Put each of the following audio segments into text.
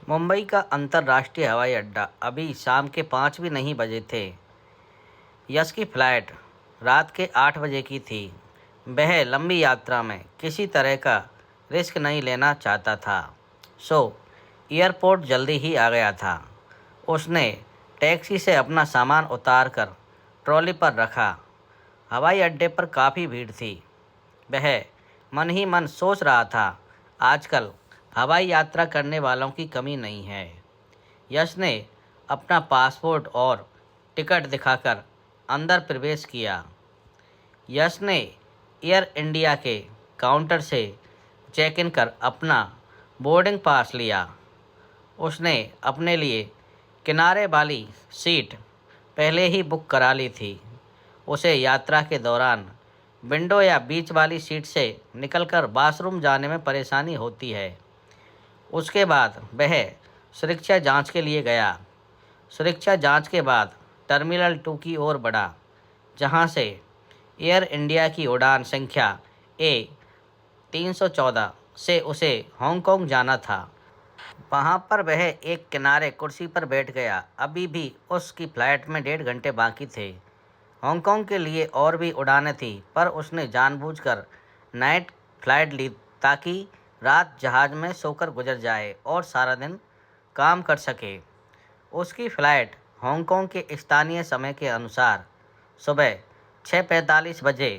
मुंबई का अंतर्राष्ट्रीय हवाई अड्डा अभी शाम के 5 भी नहीं बजे थे। यश की फ्लाइट रात के 8 बजे की थी। वह लंबी यात्रा में किसी तरह का रिस्क नहीं लेना चाहता था, सो एयरपोर्ट जल्दी ही आ गया था। उसने टैक्सी से अपना सामान उतार कर ट्रॉली पर रखा। हवाई अड्डे पर काफ़ी भीड़ थी। वह मन ही मन सोच रहा था, आजकल हवाई यात्रा करने वालों की कमी नहीं है। यश ने अपना पासपोर्ट और टिकट दिखाकर अंदर प्रवेश किया। यश ने एयर इंडिया के काउंटर से चेक इन कर अपना बोर्डिंग पास लिया। उसने अपने लिए किनारे वाली सीट पहले ही बुक करा ली थी। उसे यात्रा के दौरान विंडो या बीच वाली सीट से निकलकर बाथरूम जाने में परेशानी होती है। उसके बाद वह सुरक्षा जांच के लिए गया। सुरक्षा जांच के बाद टर्मिनल 2 की ओर बढ़ा, जहां से एयर इंडिया की उड़ान संख्या A314 से उसे हांगकांग जाना था। वहां पर वह एक किनारे कुर्सी पर बैठ गया। अभी भी उसकी फ्लाइट में 1.5 घंटे बाकी थे। हांगकांग के लिए और भी उड़ानें थीं, पर उसने जानबूझकर नाइट फ्लाइट ली ताकि रात जहाज़ में सोकर गुजर जाए और सारा दिन काम कर सके। उसकी फ़्लाइट हांगकांग के स्थानीय समय के अनुसार सुबह 6:45 बजे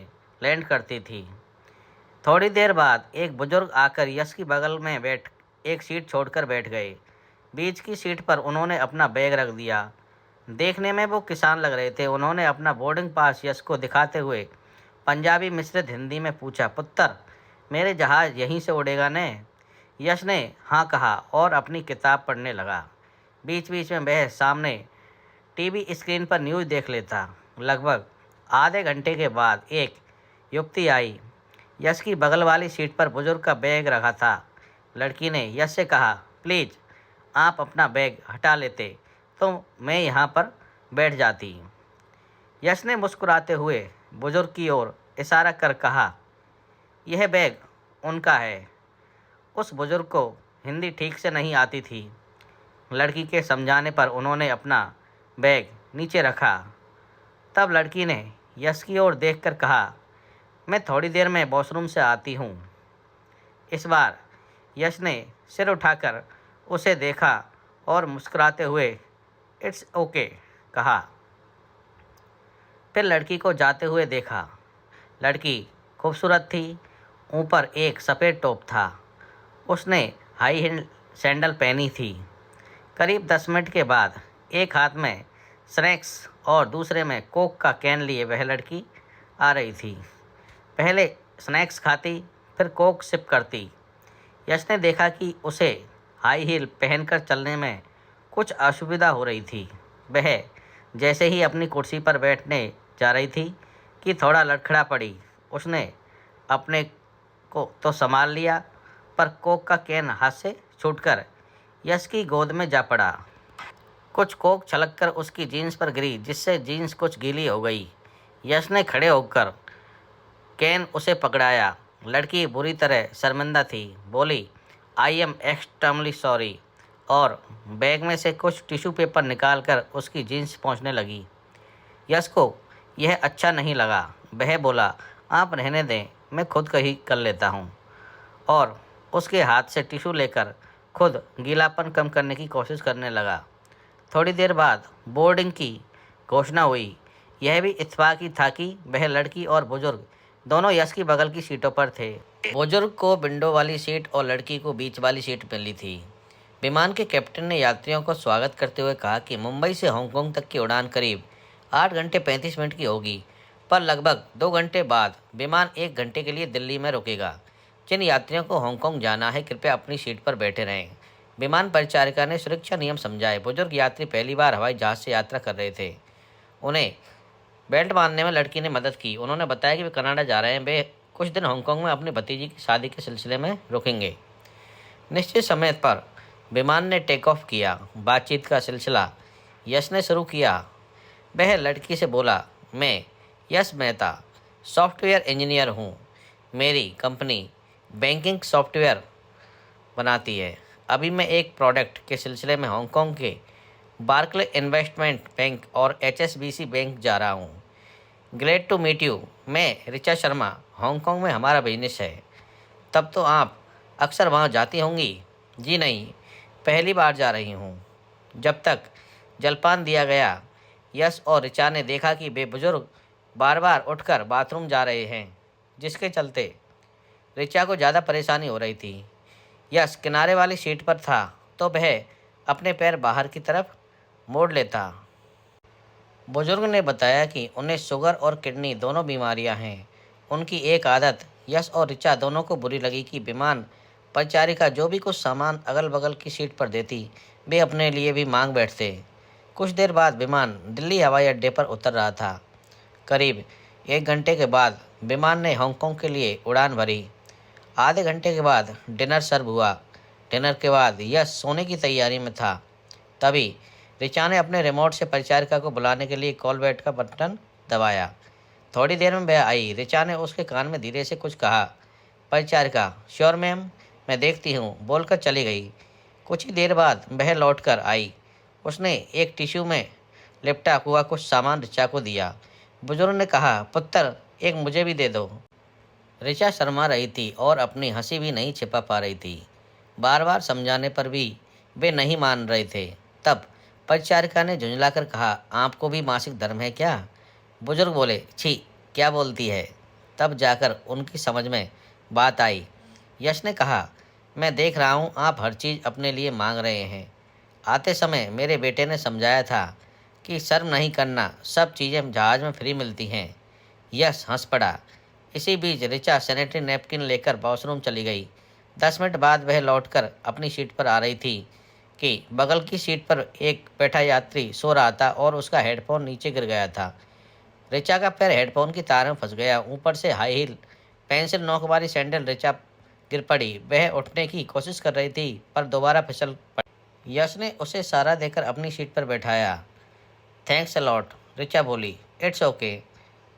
लैंड करती थी। थोड़ी देर बाद एक बुजुर्ग आकर यश की बगल में बैठ एक सीट छोड़कर बैठ गए। बीच की सीट पर उन्होंने अपना बैग रख दिया। देखने में वो किसान लग रहे थे। उन्होंने अपना बोर्डिंग पास यश को दिखाते हुए पंजाबी मिश्रित हिंदी में पूछा, पुत्र, मेरे जहाज़ यहीं से उड़ेगा ने? यश ने हाँ कहा और अपनी किताब पढ़ने लगा। बीच बीच में वह सामने टीवी स्क्रीन पर न्यूज़ देख लेता। लगभग आधे घंटे के बाद एक युवती आई। यश की बगल वाली सीट पर बुजुर्ग का बैग रखा था। लड़की ने यश से कहा, प्लीज़ आप अपना बैग हटा लेते तो मैं यहाँ पर बैठ जाती। यश ने मुस्कुराते हुए बुजुर्ग की ओर इशारा कर कहा, यह बैग उनका है। उस बुजुर्ग को हिंदी ठीक से नहीं आती थी। लड़की के समझाने पर उन्होंने अपना बैग नीचे रखा। तब लड़की ने यश की ओर देखकर कहा, मैं थोड़ी देर में वॉशरूम से आती हूँ। इस बार यश ने सिर उठाकर उसे देखा और मुस्कुराते हुए इट्स ओके कहा। फिर लड़की को जाते हुए देखा। लड़की खूबसूरत थी। ऊपर एक सफ़ेद टॉप था। उसने हाई हील सैंडल पहनी थी। करीब 10 मिनट के बाद एक हाथ में स्नैक्स और दूसरे में कोक का कैन लिए वह लड़की आ रही थी। पहले स्नैक्स खाती, फिर कोक सिप करती। यश ने देखा कि उसे हाई हील पहनकर चलने में कुछ असुविधा हो रही थी। वह जैसे ही अपनी कुर्सी पर बैठने जा रही थी कि थोड़ा लड़खड़ा पड़ी। उसने अपने को तो संभाल लिया, पर कोक का कैन हाथ से छूटकर यश की गोद में जा पड़ा। कुछ कोक छलककर उसकी जीन्स पर गिरी, जिससे जीन्स कुछ गीली हो गई। यश ने खड़े होकर कैन उसे पकड़ाया। लड़की बुरी तरह शर्मिंदा थी। बोली, आई एम एक्सट्रीमली सॉरी, और बैग में से कुछ टिश्यू पेपर निकालकर उसकी जीन्स पोंछने लगी। यश को यह अच्छा नहीं लगा। वह बोला, आप रहने दें, मैं खुद कहीं कर लेता हूँ, और उसके हाथ से टिश्यू लेकर खुद गीलापन कम करने की कोशिश करने लगा। थोड़ी देर बाद बोर्डिंग की घोषणा हुई। यह भी इत्तेफाक था कि वह लड़की और बुजुर्ग दोनों यश की बगल की सीटों पर थे। बुजुर्ग को विंडो वाली सीट और लड़की को बीच वाली सीट मिली थी। विमान के कैप्टन ने यात्रियों को स्वागत करते हुए कहा कि मुंबई से हांगकांग तक की उड़ान करीब 8 घंटे 35 मिनट की होगी, पर लगभग 2 घंटे बाद विमान 1 घंटे के लिए दिल्ली में रुकेगा। जिन यात्रियों को हांगकांग जाना है, कृपया अपनी सीट पर बैठे रहें। विमान परिचारिका ने सुरक्षा नियम समझाए। बुजुर्ग यात्री पहली बार हवाई जहाज़ से यात्रा कर रहे थे। उन्हें बेल्ट बांधने में लड़की ने मदद की। उन्होंने बताया कि वे कनाडा जा रहे हैं। वे कुछ दिन हांगकांग में अपनी भतीजी की शादी के सिलसिले में रुकेंगे। निश्चित समय पर विमान ने टेक ऑफ किया। बातचीत का सिलसिला यश ने शुरू किया। वह लड़की से बोला, मैं यश मेहता सॉफ्टवेयर इंजीनियर हूँ। मेरी कंपनी बैंकिंग सॉफ्टवेयर बनाती है। अभी मैं एक प्रोडक्ट के सिलसिले में हांगकांग के बार्कले इन्वेस्टमेंट बैंक और एचएसबीसी बैंक जा रहा हूँ। Glad to meet you. मैं ऋचा शर्मा। हांगकांग में हमारा बिजनेस है। तब तो आप अक्सर वहाँ जाती होंगी? जी नहीं, पहली बार जा रही हूँ। जब तक जलपान दिया गया, यश और ऋचा ने देखा कि वे बुजुर्ग बार बार उठकर बाथरूम जा रहे हैं, जिसके चलते ऋचा को ज़्यादा परेशानी हो रही थी। यश किनारे वाली सीट पर था तो वह अपने पैर बाहर की तरफ मोड़ लेता। बुजुर्ग ने बताया कि उन्हें शुगर और किडनी दोनों बीमारियां हैं। उनकी एक आदत यश और ऋचा दोनों को बुरी लगी कि विमान परिचारिका जो भी कुछ सामान अगल बगल की सीट पर देती, वे अपने लिए भी मांग बैठते। कुछ देर बाद विमान दिल्ली हवाई अड्डे पर उतर रहा था। करीब 1 घंटे के बाद विमान ने हांगकांग के लिए उड़ान भरी। आधे घंटे के बाद डिनर सर्व हुआ। डिनर के बाद यश सोने की तैयारी में था। तभी ऋचा ने अपने रिमोट से परिचारिका को बुलाने के लिए कॉल बैट का बटन दबाया। थोड़ी देर में वह आई। ऋचा ने उसके कान में धीरे से कुछ कहा। परिचारिका, श्योर मैम, मैं देखती हूँ, बोलकर चली गई। कुछ ही देर बाद वह लौट कर आई। उसने एक टिश्यू में लिपटा हुआ कुछ सामान ऋचा को दिया। बुजुर्ग ने कहा, पुत्र, एक मुझे भी दे दो। ऋचा शर्मा रही थी और अपनी हंसी भी नहीं छिपा पा रही थी। बार बार समझाने पर भी वे नहीं मान रहे थे। तब परिचारिका ने झुंझलाकर कहा, आपको भी मासिक धर्म है क्या? बुजुर्ग बोले, छी, क्या बोलती है? तब जाकर उनकी समझ में बात आई। यश ने कहा, मैं देख रहा हूँ आप हर चीज़ अपने लिए मांग रहे हैं। आते समय मेरे बेटे ने समझाया था कि शर्म नहीं करना, सब चीज़ें जहाज़ में फ्री मिलती हैं। यश हंस पड़ा। इसी बीच ऋचा सैनिटरी नैपकिन लेकर वॉशरूम चली गई। 10 मिनट बाद वह लौटकर अपनी सीट पर आ रही थी कि बगल की सीट पर एक बैठा यात्री सो रहा था और उसका हेडफोन नीचे गिर गया था। ऋचा का पैर हेडफोन की तार में फंस गया। ऊपर से हाई हील पेंसिल नोक वाली सैंडल ऋचा गिर पड़ी। वह उठने की कोशिश कर रही थी पर दोबारा फिसल पड़ी। यश ने उसे सहारा देकर अपनी सीट पर बैठाया। थैंक्स अ लॉट, ऋचा बोली। इट्स ओके,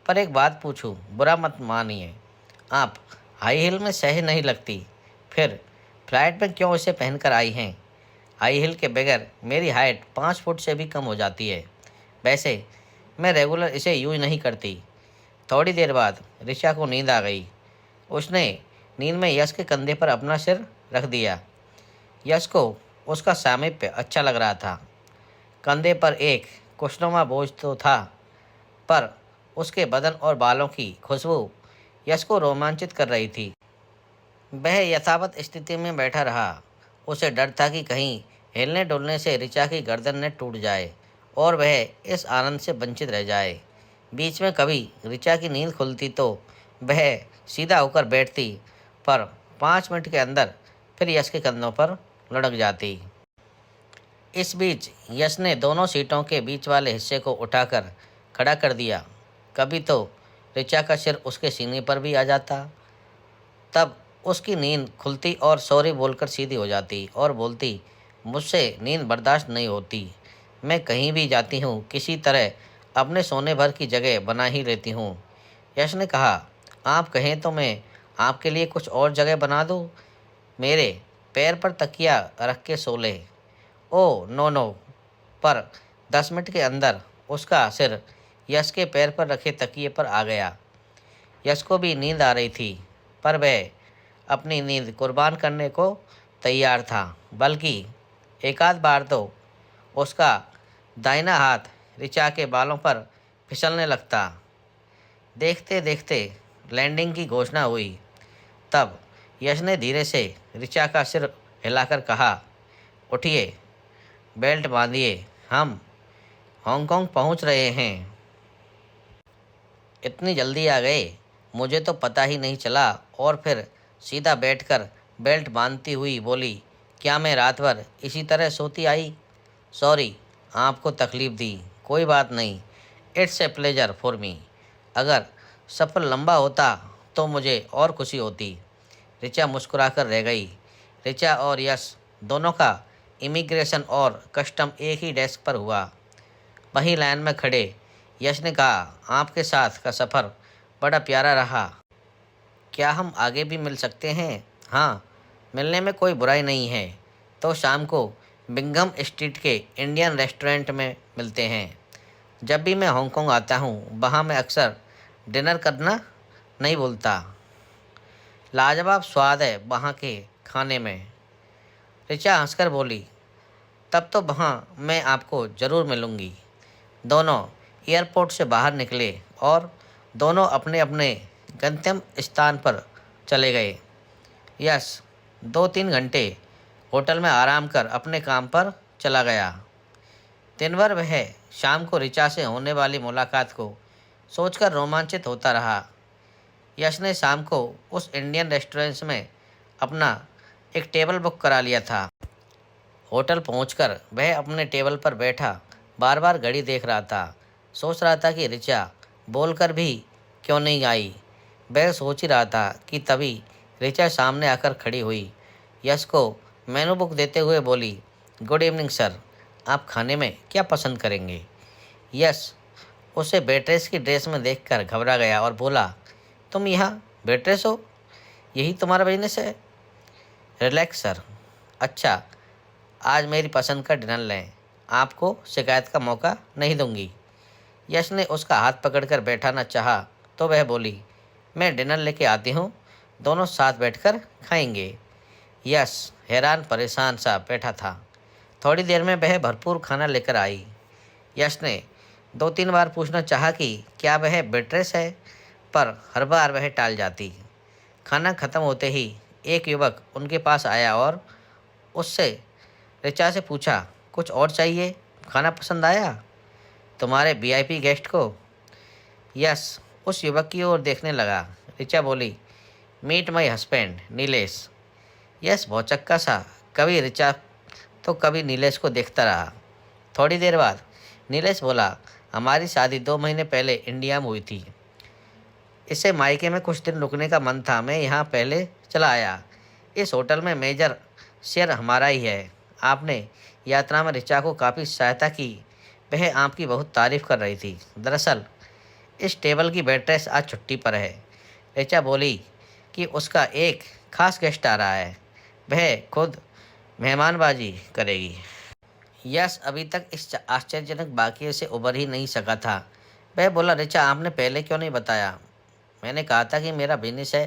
पर एक बात पूछूं, बुरा मत मानिए, आप हाई हील में सही नहीं लगती, फिर फ्लाइट में क्यों इसे पहनकर आई हैं? हाई हील के बगैर मेरी हाइट 5 फुट से भी कम हो जाती है। वैसे मैं रेगुलर इसे यूज नहीं करती। थोड़ी देर बाद ऋचा को नींद आ गई। उसने नींद में यश के कंधे पर अपना सिर रख दिया। यश को उसका सामीप्य अच्छा लग रहा था। कंधे पर एक खुशनुमा बोझ तो था, पर उसके बदन और बालों की खुशबू यश को रोमांचित कर रही थी। वह यथावत स्थिति में बैठा रहा। उसे डर था कि कहीं हिलने डुलने से ऋचा की गर्दन न टूट जाए और वह इस आनंद से वंचित रह जाए। बीच में कभी ऋचा की नींद खुलती तो वह सीधा होकर बैठती, पर 5 मिनट के अंदर फिर यश के कंधों पर लुढ़क जाती। इस बीच यश ने दोनों सीटों के बीच वाले हिस्से को उठाकर खड़ा कर दिया। कभी तो ऋचा का सिर उसके सीने पर भी आ जाता। तब उसकी नींद खुलती और सॉरी बोलकर सीधी हो जाती और बोलती, मुझसे नींद बर्दाश्त नहीं होती, मैं कहीं भी जाती हूँ किसी तरह अपने सोने भर की जगह बना ही लेती हूँ। यश ने कहा, आप कहें तो मैं आपके लिए कुछ और जगह बना दूँ, मेरे पैर पर तकिया रख के सो ले। Oh no no. पर 10 मिनट के अंदर उसका सिर यश के पैर पर रखे तकिए पर आ गया। यश को भी नींद आ रही थी, पर वह अपनी नींद कुर्बान करने को तैयार था। बल्कि एक आध बार तो उसका दाहिना हाथ ऋचा के बालों पर फिसलने लगता। देखते देखते लैंडिंग की घोषणा हुई। तब यश ने धीरे से ऋचा का सिर हिलाकर कहा, उठिए, बेल्ट बांधिए, हम हांगकांग पहुंच रहे हैं। इतनी जल्दी आ गए, मुझे तो पता ही नहीं चला। और फिर सीधा बैठकर बेल्ट बांधती हुई बोली, क्या मैं रात भर इसी तरह सोती आई? सॉरी, आपको तकलीफ़ दी, कोई बात नहीं, it's a pleasure for me. अगर सफ़र लंबा होता तो मुझे और खुशी होती। ऋचा मुस्कुराकर रह गई। ऋचा और यश दोनों का इमिग्रेशन और कस्टम एक ही डेस्क पर हुआ। वहीं लाइन में खड़े यश ने कहा, आपके साथ का सफ़र बड़ा प्यारा रहा, क्या हम आगे भी मिल सकते हैं? हाँ, मिलने में कोई बुराई नहीं है। तो शाम को बिंघम स्ट्रीट के इंडियन रेस्टोरेंट में मिलते हैं। जब भी मैं हांगकांग आता हूँ वहाँ मैं अक्सर डिनर करना नहीं भूलता। लाजवाब स्वाद है वहाँ के खाने में। ऋचा हंसकर बोली, तब तो वहाँ मैं आपको ज़रूर मिलूँगी। दोनों एयरपोर्ट से बाहर निकले और दोनों अपने अपने गंतव्य स्थान पर चले गए। यश 2-3 घंटे होटल में आराम कर अपने काम पर चला गया। दिन भर वह शाम को ऋचा से होने वाली मुलाकात को सोचकर रोमांचित होता रहा। यश ने शाम को उस इंडियन रेस्टोरेंट में अपना एक टेबल बुक करा लिया था। होटल पहुंचकर वह अपने टेबल पर बैठा बार बार घड़ी देख रहा था। सोच रहा था कि ऋचा बोलकर भी क्यों नहीं आई। वह सोच ही रहा था कि तभी ऋचा सामने आकर खड़ी हुई। यश को मेनू बुक देते हुए बोली, गुड इवनिंग सर, आप खाने में क्या पसंद करेंगे? यश उसे वेट्रेस की ड्रेस में देखकर घबरा गया और बोला, तुम यहाँ वेट्रेस हो? यही तुम्हारा बिजनेस है? Relax sir. अच्छा, आज मेरी पसंद का डिनर लें, आपको शिकायत का मौका नहीं दूंगी। यश ने उसका हाथ पकड़कर बैठाना चाहा तो वह बोली, मैं डिनर लेके आती हूँ, दोनों साथ बैठकर खाएंगे। यश हैरान परेशान सा बैठा था। थोड़ी देर में वह भरपूर खाना लेकर आई। यश ने 2-3 बार पूछना चाहा कि क्या वह वेट्रेस है, पर हर बार वह टाल जाती। खाना खत्म होते ही एक युवक उनके पास आया और उससे ऋचा से पूछा, कुछ और चाहिए? खाना पसंद आया तुम्हारे वीआईपी गेस्ट को? यश उस युवक की ओर देखने लगा। ऋचा बोली, मीट माई हस्बैंड नीलेश। यश भौचक्का सा कभी ऋचा तो कभी नीलेश को देखता रहा। थोड़ी देर बाद नीलेश बोला, हमारी शादी 2 महीने पहले इंडिया में हुई थी। इसे मायके में कुछ दिन रुकने का मन था, मैं यहाँ पहले चला आया। इस होटल में मेजर शेयर हमारा ही है। आपने यात्रा में ऋचा को काफ़ी सहायता की, वह आपकी बहुत तारीफ कर रही थी। दरअसल इस टेबल की वेट्रेस आज छुट्टी पर है। ऋचा बोली कि उसका एक खास गेस्ट आ रहा है, वह खुद मेहमानबाजी करेगी। यश अभी तक इस आश्चर्यजनक वाकये से उबर ही नहीं सका था। वह बोला, ऋचा आपने पहले क्यों नहीं बताया? मैंने कहा था कि मेरा बिजनेस है,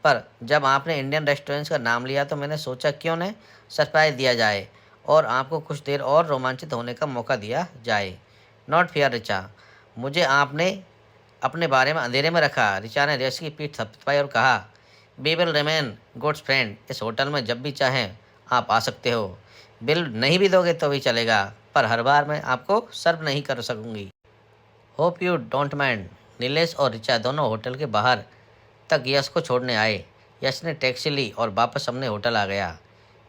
पर जब आपने इंडियन रेस्टोरेंट्स का नाम लिया तो मैंने सोचा क्यों न सरप्राइज़ दिया जाए और आपको कुछ देर और रोमांचित होने का मौका दिया जाए। नॉट फेयर ऋचा, मुझे आपने अपने बारे में अंधेरे में रखा। ऋचा ने यश की पीठ थपथपाई और कहा, we will remain good friend. इस होटल में जब भी चाहें आप आ सकते हो। बिल नहीं भी दोगे तो भी चलेगा, पर हर बार मैं आपको सर्व नहीं कर सकूंगी। Hope you don't mind. Nilesh और ऋचा दोनों होटल के बाहर तक यश को छोड़ने आए। यश ने टैक्सी ली और वापस अपने होटल आ गया।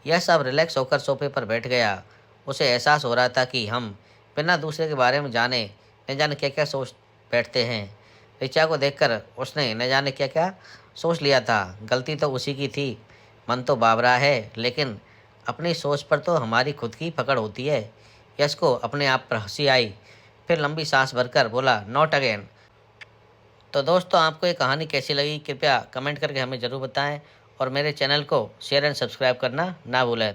यश अब रिलैक्स होकर सोफे पर बैठ गया। उसे एहसास हो रहा था कि हम बिना दूसरे के बारे में जाने न जाने क्या क्या सोच बैठते हैं। ऋचा को देखकर उसने न जाने क्या क्या सोच लिया था। गलती तो उसी की थी, मन तो बावरा है, लेकिन अपनी सोच पर तो हमारी खुद की पकड़ होती है। यश को अपने आप पर हंसी आई, फिर लंबी सांस भरकर बोला, नॉट अगेन। तो दोस्तों, आपको ये कहानी कैसी लगी कृपया कमेंट करके हमें ज़रूर बताएं और मेरे चैनल को शेयर एंड सब्सक्राइब करना ना भूलें।